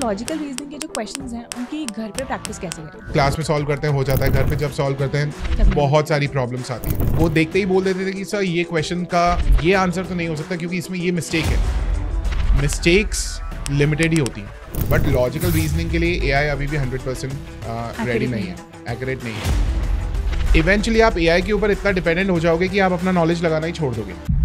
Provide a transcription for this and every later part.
Logical reasoning के जो questions हैं उनकी घर पे प्रैक्टिस कैसे करें? क्लास में सॉल्व करते हैं हो जाता है, घर पे जब सॉल्व करते हैं बहुत सारी प्रॉब्लम्स आती हैं। वो देखते ही बोल देते थे कि सर ये क्वेश्चन का ये आंसर तो नहीं हो सकता क्योंकि इसमें ये मिस्टेक है। मिस्टेक्स लिमिटेड ही होती हैं, बट लॉजिकल रीजनिंग के लिए एआई अभी भी 100% रेडी नहीं है, एक्यूरेट नहीं है। इवेंचुअली आप एआई के ऊपर इतना डिपेंडेंट हो जाओगे कि आप अपना नॉलेज लगाना ही छोड़ दोगे।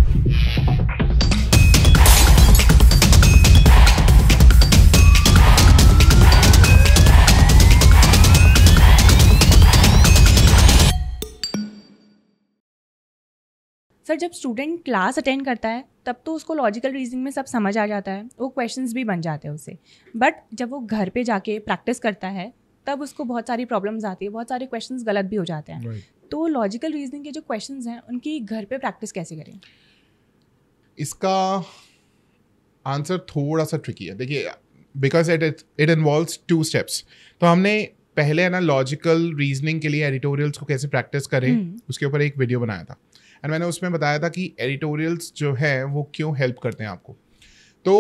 सर, जब स्टूडेंट क्लास अटेंड करता है तब तो उसको लॉजिकल रीजनिंग में सब समझ आ जाता है, वो क्वेश्चंस भी बन जाते हैं उससे। बट जब वो घर पे जाके प्रैक्टिस करता है तब उसको बहुत सारी प्रॉब्लम्स आती है, बहुत सारे क्वेश्चंस गलत भी हो जाते हैं। तो लॉजिकल रीजनिंग के जो क्वेश्चंस हैं उनकी घर पे प्रैक्टिस कैसे करें? इसका आंसर थोड़ा सा ट्रिकी है। देखिए, बिकॉज इट इन्वॉल्व्स 2 स्टेप्स। तो हमने पहले है ना लॉजिकल रीजनिंग के लिए एडिटोरियल्स को कैसे प्रैक्टिस करें उसके ऊपर एक वीडियो बनाया था, एंड मैंने उसमें बताया था कि एडिटोरियल्स जो है वो क्यों हेल्प करते हैं आपको। तो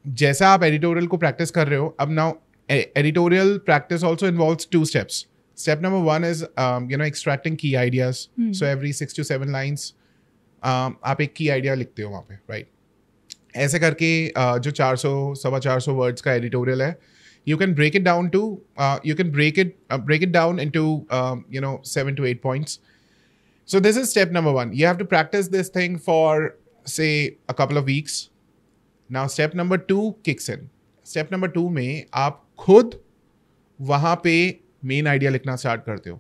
जैसा आप एडिटोरियल को प्रैक्टिस कर रहे हो, अब now editorial practice also involves 2 steps. Step number 1 is extracting key ideas. So every 6 to 7 lines आप एक की आइडिया लिखते हो वहाँ पे, राइट? ऐसे करके जो 400-450 वर्ड्स का एडिटोरियल है, you can break it down to break it down into 7 to 8 points. So this is step number 1. You have to practice this thing for say a couple of weeks. Now step number 2 kicks in. Step number 2 में आप खुद वहाँ पे main idea लिखना start करते हो।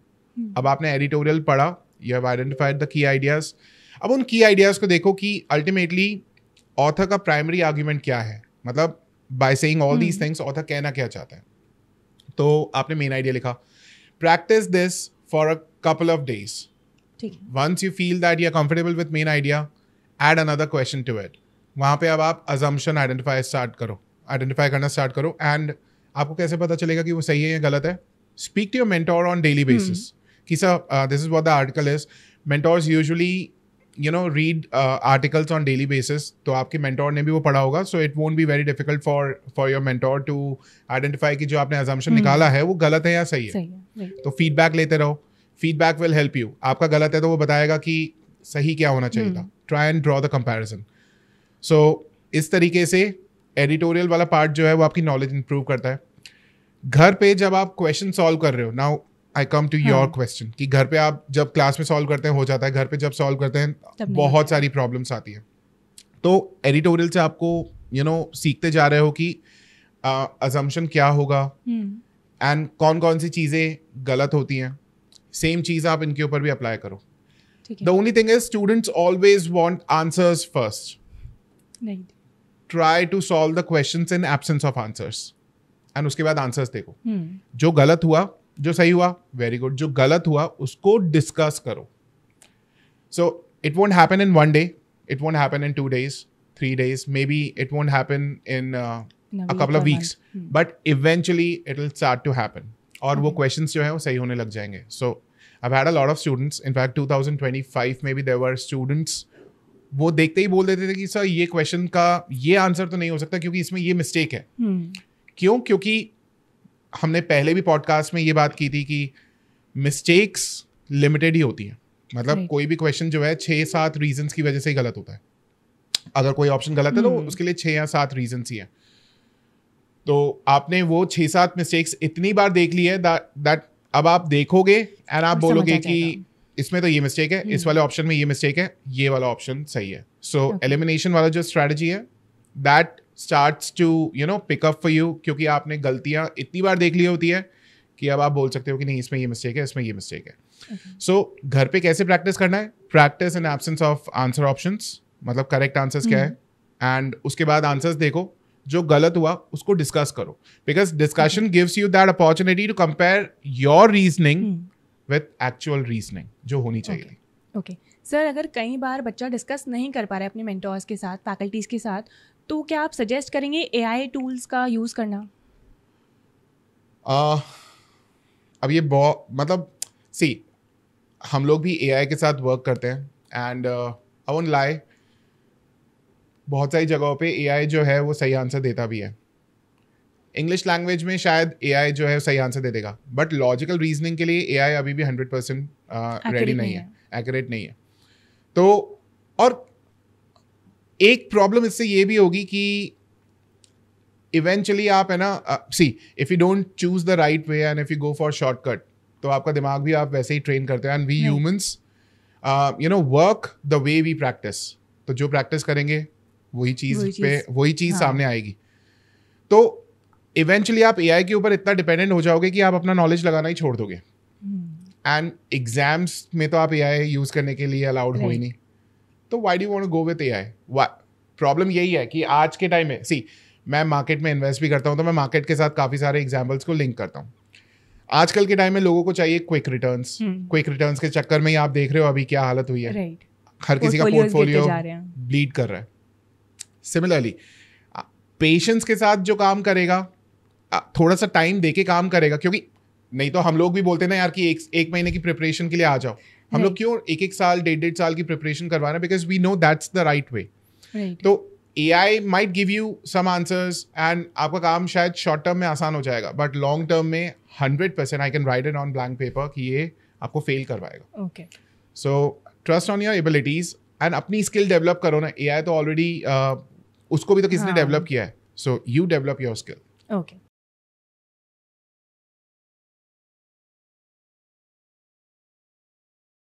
अब आपने एडिटोरियल पढ़ा, you have identified the key ideas. अब उन की आइडियाज को देखो कि अल्टीमेटली ऑथर का प्राइमरी आर्ग्यूमेंट क्या है, मतलब by saying all these things author कहना क्या चाहता है। तो आपने मेन आइडिया लिखा। Practice this for a couple of days. Once you feel that you are comfortable with main idea, add another question to it. वहाँ पे अब आप अजम्पशन आइडेंटिफाई करना स्टार्ट करो। एंड आपको कैसे पता चलेगा कि वो सही है या गलत है? Speak to your mentor on daily basis कि sir this is what the article is. Mentors usually read articles on daily basis. तो आपके mentor ने भी वो पढ़ा होगा, so it won't be very difficult for your mentor to identify कि जो आपने assumption निकाला है वो गलत है या सही है। तो feedback लेते रहो, feedback will help you. आपका गलत है तो वो बताएगा कि सही क्या होना चाहिए था। Try and draw the comparison. So इस तरीके से editorial वाला part जो है वो आपकी knowledge improve करता है। घर पे जब आप question solve कर रहे हो, now I come to your question कि घर पे आप जब क्लास में सॉल्व करते हैं हो जाता है, घर पे जब सॉल्व करते हैं बहुत सारी प्रॉब्लम्स आती हैं। तो एडिटोरियल से आपको सीखते जा रहे हो कि असम्पशन क्या होगा एंड कौन कौन सी चीज़ें गलत होती हैं। सेम चीज़ आप इनके ऊपर भी अप्लाई करो। The only thing is students always want answers first. Try to solve the questions in absence of answers, and उसके बाद आंसर्स देखो। जो गलत हुआ, जो सही हुआ वेरी गुड, जो गलत हुआ उसको डिस्कस करो। So it won't happen in 1 day, it won't happen in 2 days, 3 days, may be it won't happen in a couple of weeks, but eventually it will start to happen. और वो questions जो है वो सही होने लग जाएंगे। So I've had a lot of students, in fact 2025 maybe there were students, वो देखते ही बोल देते थे कि सर ये क्वेश्चन का ये आंसर तो नहीं हो सकता क्योंकि इसमें ये मिस्टेक है। क्यों? क्योंकि हमने पहले भी पॉडकास्ट में ये बात की थी कि मिस्टेक्स लिमिटेड ही होती हैं। मतलब कोई भी क्वेश्चन जो है 6-7 रीजंस की वजह से ही गलत होता है। अगर कोई ऑप्शन गलत है तो उसके लिए 6 या 7 रीजंस ही है। तो आपने वो 6-7 मिस्टेक्स इतनी बार देख ली है दैट अब आप देखोगे एंड आप बोलोगे कि इसमें तो ये मिस्टेक है, इस वाले ऑप्शन में ये मिस्टेक है, ये वाला ऑप्शन सही है। सो एलिमिनेशन वाला जो स्ट्रेटजी है that starts to pick up for you, क्योंकि आपने गलतियां इतनी बार देख ली होती है कि अब आप बोल सकते हो कि नहीं इसमें ये मिस्टेक है, इसमें ये मिस्टेक है। सो घर पे कैसे प्रैक्टिस करना है? Practice in absence of answer options, मतलब करेक्ट आंसर्स क्या है, एंड उसके बाद आंसर्स देखो। जो गलत हुआ उसको डिस्कस करो, because discussion gives you that opportunity to compare your reasoning with actual reasoning जो होनी चाहिए। ओके सर, अगर कई बार बच्चा डिस्कस नहीं कर पा रहा है अपने मेंटोर्स के साथ, फैकल्टीज के साथ, तो क्या आप सजेस्ट करेंगे एआई टूल्स का यूज़ करना? अब ये बहुत मतलब हम लोग भी एआई के साथ वर्क करते हैं एंड आई वोंट लाई, बहुत सारी जगहों पे एआई जो है वो सही आंसर देता भी है। इंग्लिश लैंग्वेज में शायद एआई जो है सही आंसर दे देगा, बट लॉजिकल रीजनिंग के लिए एआई अभी भी 100% रेडी नहीं है, एक्यूरेट नहीं है। तो और एक प्रॉब्लम इससे ये भी होगी कि इवेंचुअली आप है ना, see if you don't choose the right way and if you go for shortcut, तो आपका दिमाग भी आप वैसे ही ट्रेन करते हैं। And we humans work the way we practice, तो जो प्रैक्टिस करेंगे वही चीज सामने आएगी। तो इवेंचुअली आप एआई के ऊपर इतना डिपेंडेंट हो जाओगे कि आप अपना नॉलेज लगाना ही छोड़ दोगे। एंड एग्जाम्स में तो आप एआई यूज करने के लिए अलाउड हो ही नहीं, तो why do you want to go with AI? Problem यही है कि आज के टाइम में सी मैं मार्केट में इन्वेस्ट भी करता हूँ, तो मैं मार्केट के साथ काफी सारे एग्जाम्पल्स को लिंक करता हूँ। आजकल के टाइम में लोगों को चाहिए क्विक रिटर्न्स। क्विक रिटर्न्स के चक्कर में ही आप देख रहे हो अभी क्या हालत हुई है। हर किसी का पोर्टफोलियो ब्लीड कर रहा है। सिमिलरली पेशेंस के साथ जो काम करेगा, थोड़ा सा टाइम देके काम करेगा, क्योंकि नहीं तो हम लोग भी बोलते ना यार कि एक महीने की प्रिपरेशन के लिए आ जाओ। हम लोग क्यों एक साल 1.5 साल की प्रिपरेशन करवा रहे हैं? Because we know that's the right way. तो AI might give you some answers and आपका काम शायद शॉर्ट टर्म में आसान हो जाएगा, बट लॉन्ग टर्म में 100% I can write it on blank paper कि ये आपको फेल करवाएगा। Okay, so trust on your abilities and अपनी स्किल डेवलप करो ना। AI तो ऑलरेडी उसको भी तो किसी ने डेवलप किया है, so you develop your skill. Okay.